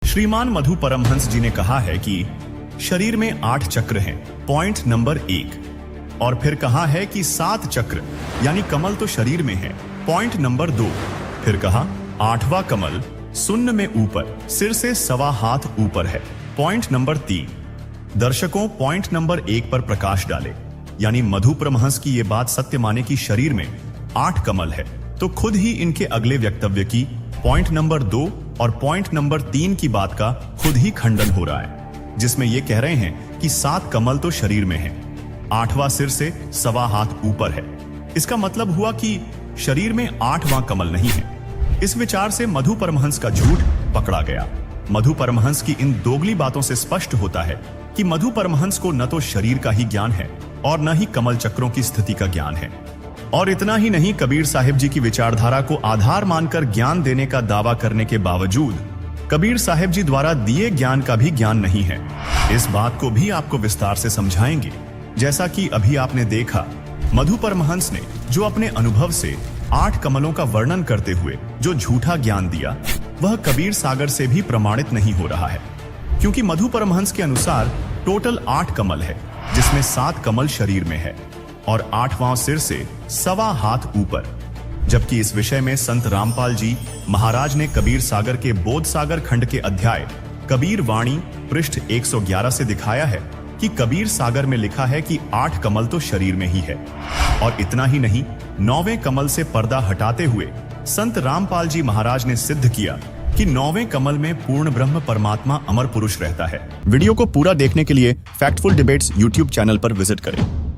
श्रीमान मधु परमहंस जी ने कहा है कि शरीर में 8 चक्र हैं, पॉइंट नंबर 1। और फिर कहा है कि 7 चक्र यानी कमल तो शरीर में है, पॉइंट नंबर 2। फिर कहा 8वां कमल शून्य में ऊपर, सिर से 1.25 हाथ ऊपर है, पॉइंट नंबर 3। दर्शकों, पॉइंट नंबर 1 पर प्रकाश डाले, यानी मधु परमहंस की ये बात सत्य माने कि शरीर में 8 कमल है, तो खुद ही इनके अगले वक्तव्य की पॉइंट नंबर 2 और पॉइंट नंबर 3 की बात का खुद ही खंडन हो रहा है, जिसमें ये कह रहे हैं कि 7 कमल तो शरीर में है, 8वां सिर से 1.25 हाथ ऊपर है। इसका मतलब हुआ कि शरीर में 8वां कमल नहीं है। इस विचार से मधु परमहंस का झूठ पकड़ा गया। मधु परमहंस की इन दोगली बातों से स्पष्ट होता है कि मधु परमहंस को न तो शरीर का ही ज्ञान है और न ही कमल चक्रों की स्थिति का ज्ञान है। और इतना ही नहीं, कबीर साहिब जी की विचारधारा को आधार मानकर ज्ञान देने का दावा करने के बावजूद कबीर साहिब जी द्वारा दिए ज्ञान का भी ज्ञान नहीं है। इस बात को भी आपको विस्तार से समझाएंगे। जैसा कि अभी आपने देखा, मधु परमहंस ने जो अपने अनुभव से 8 कमलों का वर्णन करते हुए जो झूठा ज्ञान दिया, वह कबीर सागर से भी प्रमाणित नहीं हो रहा है। क्योंकि मधु परमहंस के अनुसार टोटल 8 कमल है, जिसमें 7 कमल शरीर में है और 8वां सिर से 1.25 हाथ ऊपर। जबकि इस विषय में संत रामपाल जी महाराज ने कबीर सागर के बोध सागर खंड के अध्याय कबीर वाणी पृष्ठ 111 से दिखाया है कि कबीर सागर में लिखा है कि 8 कमल तो शरीर में ही है। और इतना ही नहीं, 9वें कमल से पर्दा हटाते हुए संत रामपाल जी महाराज ने सिद्ध किया कि 9वें कमल में पूर्ण ब्रह्म परमात्मा अमर पुरुष रहता है। वीडियो को पूरा देखने के लिए फैक्टफुल डिबेट्स यूट्यूब चैनल पर विजिट करें।